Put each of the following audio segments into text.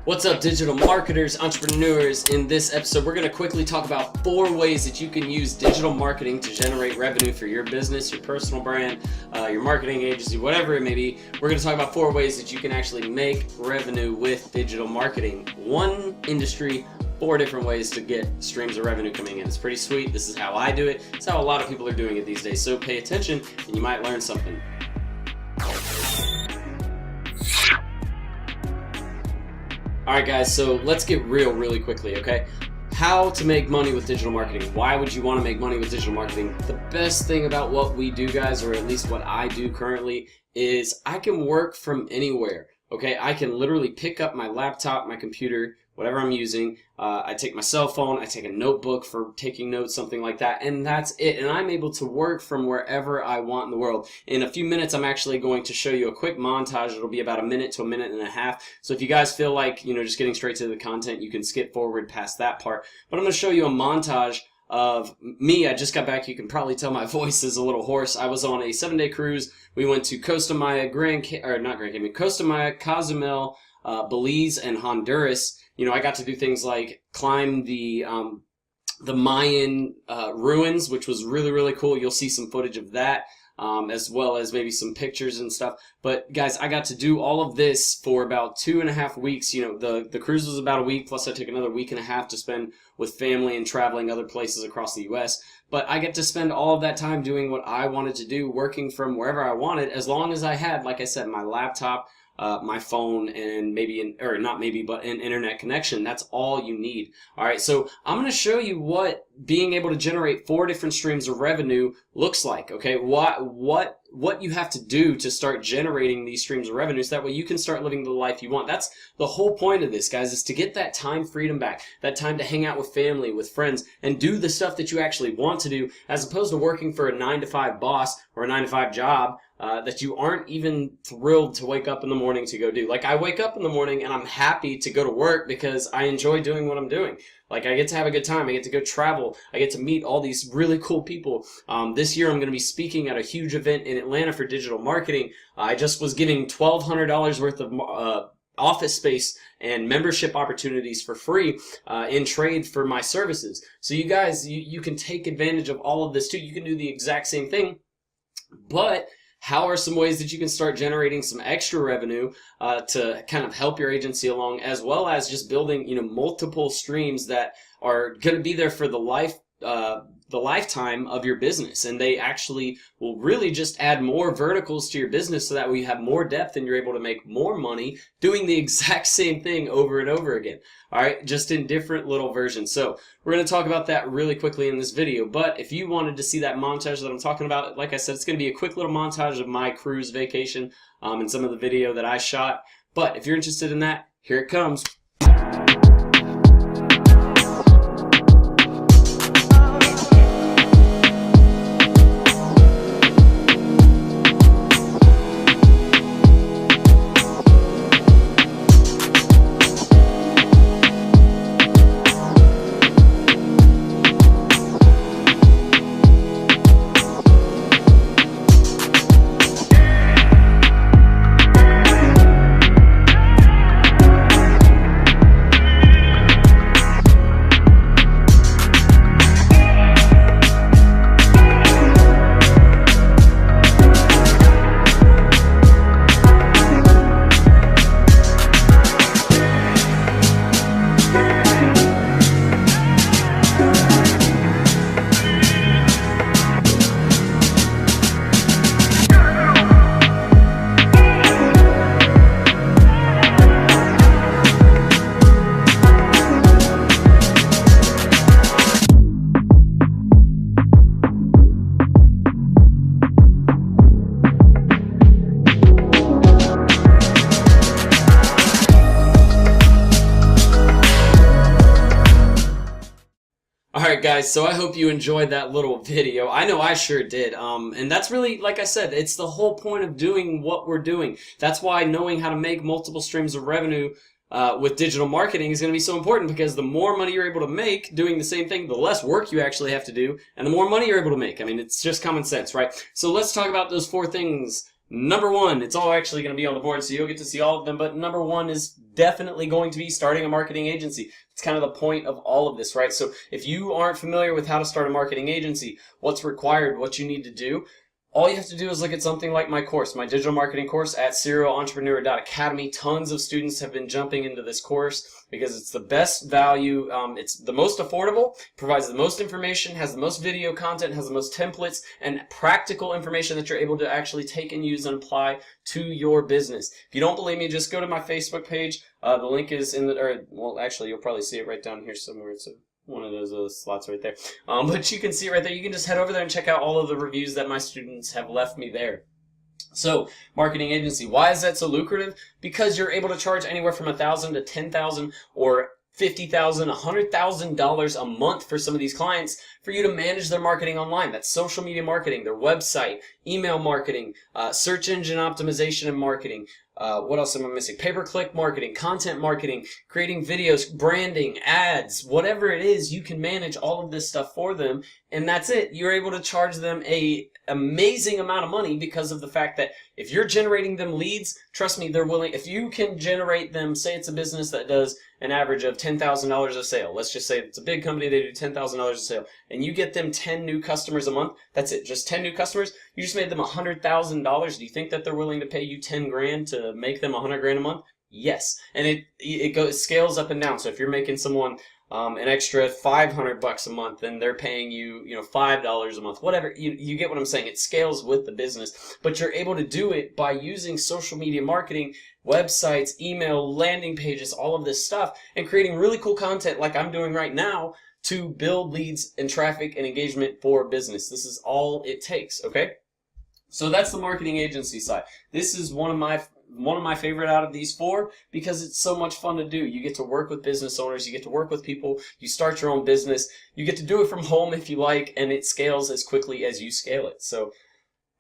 What's up, digital marketers, entrepreneurs? In this episode, we're going to quickly talk about 4 ways that you can use digital marketing to generate revenue for your business, your personal brand, your marketing agency, whatever it may be. We're going to talk about 4 ways that you can actually make revenue with digital marketing. One industry, 4 different ways to get streams of revenue coming in. It's pretty sweet. This is how I do it. It's how a lot of people are doing it these days. So pay attention and you might learn something. Alright guys, so let's get real really quickly, okay? How to make money with digital marketing. Why would you want to make money with digital marketing? The best thing about what we do, guys, or at least what I do currently, is I can work from anywhere, okay? I can literally pick up my laptop, my computer, whatever I'm using. I take my cell phone, I take a notebook for taking notes, something like that, and that's it. And I'm able to work from wherever I want in the world. In a few minutes, I'm actually going to show you a quick montage. It'll be about a minute to a minute and a half. So if you guys feel like, just getting straight to the content, you can skip forward past that part. But I'm going to show you a montage of me. I just got back. You can probably tell my voice is a little hoarse. I was on a 7-day cruise. We went to Costa Maya, Costa Maya, Cozumel, Belize, and Honduras. I got to do things like climb the Mayan ruins, which was really, really cool. You'll see some footage of that, as well as maybe some pictures and stuff. But guys, I got to do all of this for about 2.5 weeks. The cruise was about a week, plus I took another 1.5 weeks to spend with family and traveling other places across the U.S. But I get to spend all of that time doing what I wanted to do, working from wherever I wanted, as long as I had, like I said, my laptop, my phone, and an internet connection. That's all you need. All right, so I'm going to show you what being able to generate 4 different streams of revenue looks like. Okay, what you have to do to start generating these streams of revenue, so that way you can start living the life you want. That's the whole point of this, guys, is to get that time freedom back, that time to hang out with family, with friends, and do the stuff that you actually want to do, as opposed to working for a 9-to-5 boss or a 9-to-5 job that you aren't even thrilled to wake up in the morning to go do. Like, I wake up in the morning and I'm happy to go to work because I enjoy doing what I'm doing. Like, I get to have a good time. I get to go travel. I get to meet all these really cool people. This year I'm going to be speaking at a huge event in Atlanta for digital marketing. I just was giving $1,200 worth of office space and membership opportunities for free in trade for my services. So you guys, you can take advantage of all of this too. You can do the exact same thing, but how are some ways that you can start generating some extra revenue to kind of help your agency along, as well as just building, multiple streams that are going to be there for the lifetime of your business, and they actually will really just add more verticals to your business, so that we have more depth and you're able to make more money doing the exact same thing over and over again. All right, just in different little versions. So we're going to talk about that really quickly in this video. But if you wanted to see that montage that I'm talking about, like I said, it's going to be a quick little montage of my cruise vacation and some of the video that I shot. But if you're interested in that, here it comes. Alright guys, so I hope you enjoyed that little video. I know I sure did. And that's really, like I said, it's the whole point of doing what we're doing. That's why knowing how to make multiple streams of revenue with digital marketing is going to be so important, because the more money you're able to make doing the same thing, the less work you actually have to do, and the more money you're able to make. I mean, it's just common sense, right? So let's talk about those 4 things Number one, it's all actually going to be on the board, so you'll get to see all of them, but number one is definitely going to be starting a marketing agency. It's kind of the point of all of this, right? So if you aren't familiar with how to start a marketing agency, what's required, what you need to do, all you have to do is look at something like my course, my digital marketing course at serialentrepreneur.academy. Tons of students have been jumping into this course because it's the best value, it's the most affordable, provides the most information, has the most video content, has the most templates, and practical information that you're able to actually take and use and apply to your business. If you don't believe me, just go to my Facebook page. The link is in the, well, actually, you'll probably see it right down here somewhere. It's one of those slots right there. But you can see it right there. You can just head over there and check out all of the reviews that my students have left me there. So, marketing agency, why is that so lucrative? Because you're able to charge anywhere from $1,000 to $10,000 or $50,000, $100,000 a month for some of these clients for you to manage their marketing online. That's social media marketing, their website, email marketing, search engine optimization and marketing. What else am I missing? Pay-per-click marketing, content marketing, creating videos, branding, ads, whatever it is, you can manage all of this stuff for them, and that's it. You're able to charge them an amazing amount of money because of the fact that if you're generating them leads, trust me, they're willing. If you can generate them, say it's a business that does an average of $10,000 a sale. Let's just say it's a big company, they do $10,000 a sale, and you get them 10 new customers a month. That's it, just 10 new customers. You just made them $100,000. Do you think that they're willing to pay you 10 grand to make them 100 grand a month? Yes, and it scales up and down. So if you're making someone an extra $500 a month, and they're paying you, $5 a month, whatever. You get what I'm saying. It scales with the business, but you're able to do it by using social media marketing, websites, email, landing pages, all of this stuff, and creating really cool content like I'm doing right now to build leads and traffic and engagement for business. This is all it takes, okay? So that's the marketing agency side. This is one of my favorite out of these four because it's so much fun to do. You get to work with business owners, you get to work with people, you start your own business, you get to do it from home if you like, and it scales as quickly as you scale it. So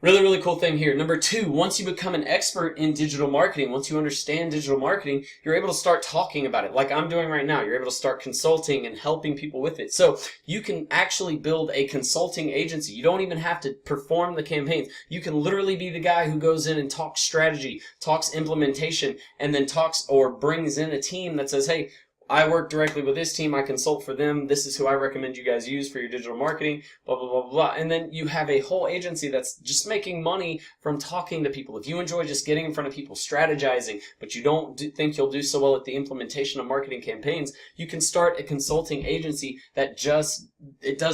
really, really cool thing here. Number two, once you become an expert in digital marketing, once you understand digital marketing, you're able to start talking about it like I'm doing right now. You're able to start consulting and helping people with it. So you can actually build a consulting agency. You don't even have to perform the campaigns. You can literally be the guy who goes in and talks strategy, talks implementation, and then talks or brings in a team that says, hey, I work directly with this team, I consult for them, this is who I recommend you guys use for your digital marketing, blah, blah, blah, blah. And then you have a whole agency that's just making money from talking to people. If you enjoy just getting in front of people, strategizing, but you don't think you'll do so well at the implementation of marketing campaigns, you can start a consulting agency that does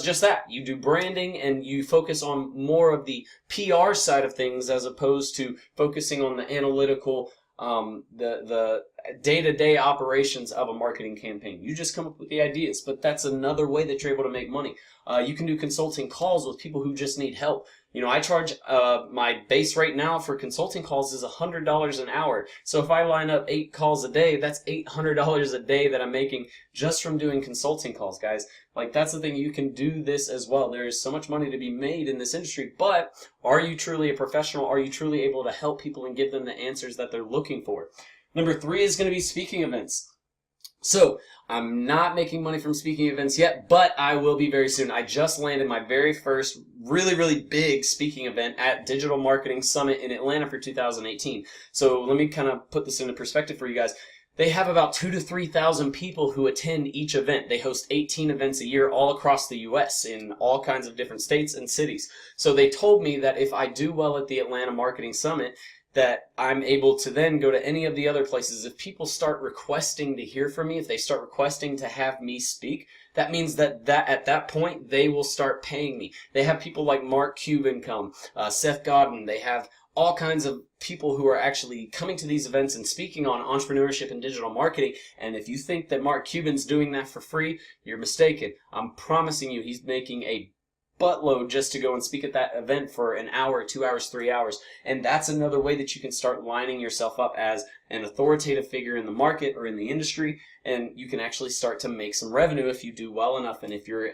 just that. You do branding and you focus on more of the PR side of things as opposed to focusing on the analytical the day-to-day operations of a marketing campaign. You just come up with the ideas, but that's another way that you're able to make money. You can do consulting calls with people who just need help. I charge my base rate now for consulting calls is $100 an hour. So if I line up 8 calls a day, that's $800 a day that I'm making just from doing consulting calls, guys. Like, that's the thing. You can do this as well. There is so much money to be made in this industry, but are you truly a professional? Are you truly able to help people and give them the answers that they're looking for? Number 3 is going to be speaking events. So I'm not making money from speaking events yet, but I will be very soon. I just landed my very first really, really big speaking event at Digital Marketing Summit in Atlanta for 2018. So let me kind of put this into perspective for you guys. They have about 2,000 to 3,000 people who attend each event. They host 18 events a year all across the U.S. in all kinds of different states and cities. So they told me that if I do well at the Atlanta Marketing Summit, that I'm able to then go to any of the other places. If people start requesting to hear from me, if they start requesting to have me speak, that means that at that point, they will start paying me. They have people like Mark Cuban come, Seth Godin. They have all kinds of people who are actually coming to these events and speaking on entrepreneurship and digital marketing. And if you think that Mark Cuban's doing that for free, you're mistaken. I'm promising you he's making a buttload just to go and speak at that event for an hour, 2 hours, 3 hours. And that's another way that you can start lining yourself up as an authoritative figure in the market or in the industry, and you can actually start to make some revenue if you do well enough and if you're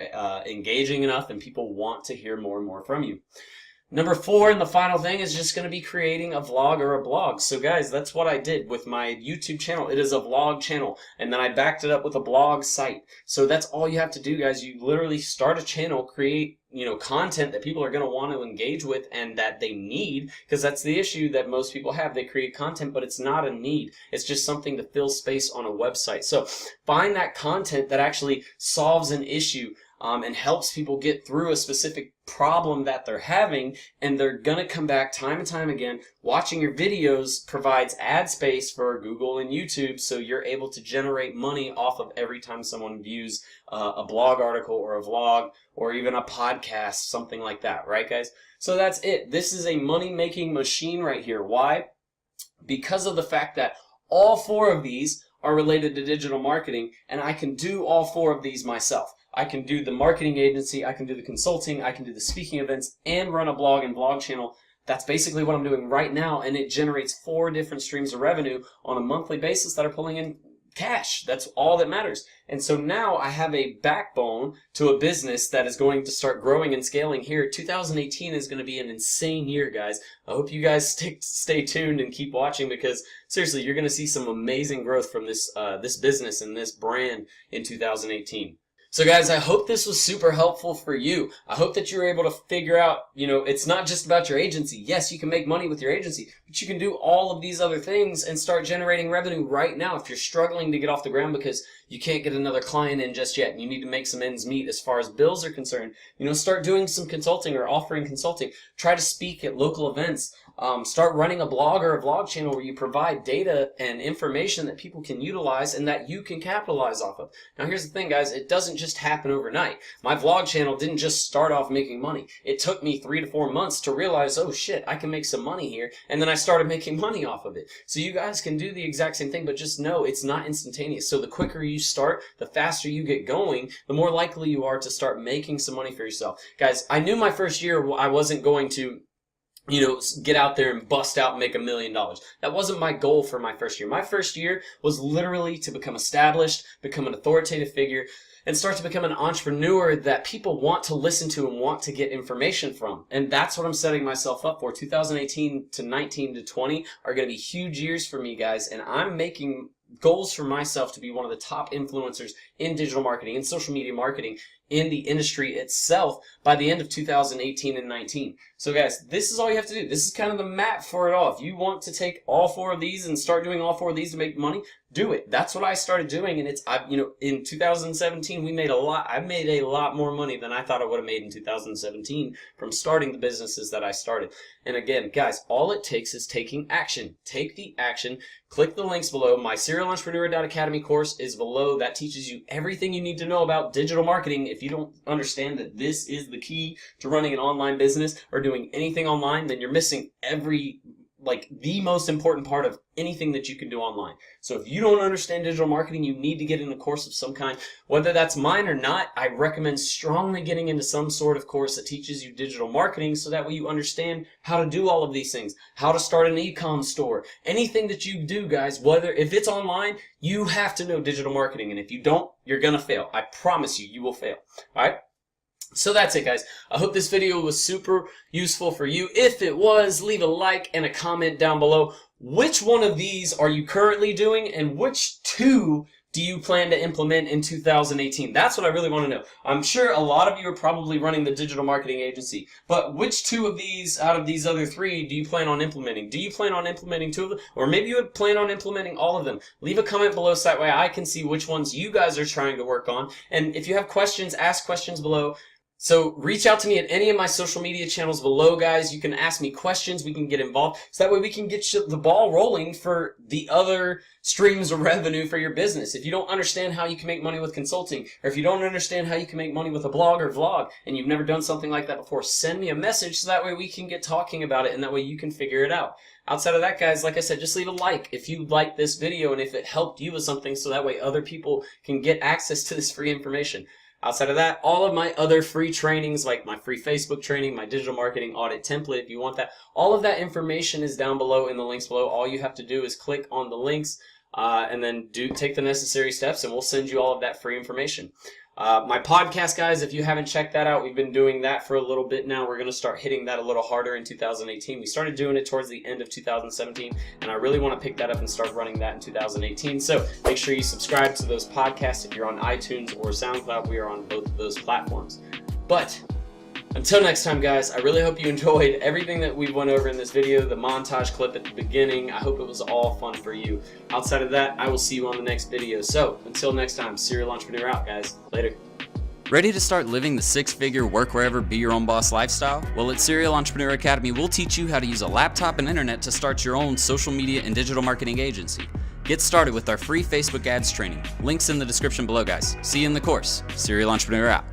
engaging enough and people want to hear more and more from you. Number 4, and the final thing, is just going to be creating a vlog or a blog. So guys, that's what I did with my YouTube channel. It is a vlog channel, and then I backed it up with a blog site. So that's all you have to do, guys. You literally start a channel, create content that people are going to want to engage with and that they need, because that's the issue that most people have. They create content, but it's not a need. It's just something to fill space on a website. So find that content that actually solves an issue and helps people get through a specific problem that they're having, and they're going to come back time and time again. Watching your videos provides ad space for Google and YouTube, so you're able to generate money off of every time someone views a blog article or a vlog or even a podcast, something like that, right guys? So that's it. This is a money-making machine right here. Why? Because of the fact that all 4 of these are related to digital marketing, and I can do all 4 of these myself. I can do the marketing agency, I can do the consulting, I can do the speaking events, and run a blog and vlog channel. That's basically what I'm doing right now, and it generates 4 different streams of revenue on a monthly basis that are pulling in cash. That's all that matters. And so now I have a backbone to a business that is going to start growing and scaling here. 2018 is going to be an insane year, guys. I hope you guys stay tuned and keep watching, because seriously, you're going to see some amazing growth from this business and this brand in 2018. So guys, I hope this was super helpful for you. I hope that you were able to figure out, it's not just about your agency. Yes, you can make money with your agency, but you can do all of these other things and start generating revenue right now. If you're struggling to get off the ground because you can't get another client in just yet and you need to make some ends meet as far as bills are concerned, start doing some consulting or offering consulting. Try to speak at local events. Start running a blog or a vlog channel where you provide data and information that people can utilize and that you can capitalize off of. Now here's the thing, guys, it doesn't just happen overnight. My vlog channel didn't just start off making money. It took me 3 to 4 months to realize, oh shit, I can make some money here, and then I started making money off of it. So you guys can do the exact same thing, but just know it's not instantaneous. So the quicker you start, the faster you get going, the more likely you are to start making some money for yourself. Guys, I knew my first year I wasn't going to get out there and bust out and make $1 million. That wasn't my goal for my first year. My first year was literally to become established, become an authoritative figure, and start to become an entrepreneur that people want to listen to and want to get information from. And that's what I'm setting myself up for. 2018 to 19 to 20 are going to be huge years for me, guys, and I'm making goals for myself to be one of the top influencers in digital marketing and social media marketing in the industry itself by the end of 2018 and 19. So guys, this is all you have to do. This is kind of the map for it all. If you want to take all 4 of these and start doing all 4 of these to make money, do it. That's what I started doing, and in 2017 we made a lot. I made a lot more money than I thought I would have made in 2017 from starting the businesses that I started. And again, guys, all it takes is taking action. Take the action. Click the links below. My SerialEntrepreneur.academy course is below. That teaches you everything you need to know about digital marketing. If you don't understand that this is the key to running an online business or doing anything online, then you're missing the most important part of anything that you can do online. So if you don't understand digital marketing, you need to get in a course of some kind. Whether that's mine or not, I recommend strongly getting into some sort of course that teaches you digital marketing, so that way you understand how to do all of these things, how to start an e-com store. Anything that you do, guys, if it's online, you have to know digital marketing, and if you don't, you're gonna fail. I promise you, you will fail. All right? So that's it, guys. I hope this video was super useful for you. If it was, leave a like and a comment down below. Which one of these are you currently doing, and which 2 do you plan to implement in 2018? That's what I really want to know. I'm sure a lot of you are probably running the digital marketing agency, but which 2 of these out of these other 3 do you plan on implementing? Do you plan on implementing 2 of them? Or maybe you would plan on implementing all of them. Leave a comment below so that way I can see which ones you guys are trying to work on. And if you have questions, ask questions below. So reach out to me at any of my social media channels below, guys. You can ask me questions. We can get involved. So that way we can get the ball rolling for the other streams of revenue for your business. If you don't understand how you can make money with consulting, or if you don't understand how you can make money with a blog or vlog, and you've never done something like that before, send me a message so that way we can get talking about it, and that way you can figure it out. Outside of that, guys, like I said, just leave a like if you liked this video and if it helped you with something, so that way other people can get access to this free information. Outside of that, all of my other free trainings, like my free Facebook training, my digital marketing audit template, if you want that, all of that information is down below in the links below. All you have to do is click on the links and then take the necessary steps, and we'll send you all of that free information. My podcast, guys, if you haven't checked that out, we've been doing that for a little bit now. We're going to start hitting that a little harder in 2018. We started doing it towards the end of 2017, and I really want to pick that up and start running that in 2018. So make sure you subscribe to those podcasts. If you're on iTunes or SoundCloud, we are on both of those platforms. But Until next time, guys, I really hope you enjoyed everything that we went over in this video, the montage clip at the beginning. I hope it was all fun for you. Outside of that, I will see you on the next video. So until next time, Serial Entrepreneur out, guys. Later. Ready to start living the six-figure work wherever, be your own boss lifestyle? Well, at Serial Entrepreneur Academy, we'll teach you how to use a laptop and internet to start your own social media and digital marketing agency. Get started with our free Facebook ads training. Links in the description below, guys. See you in the course. Serial Entrepreneur out.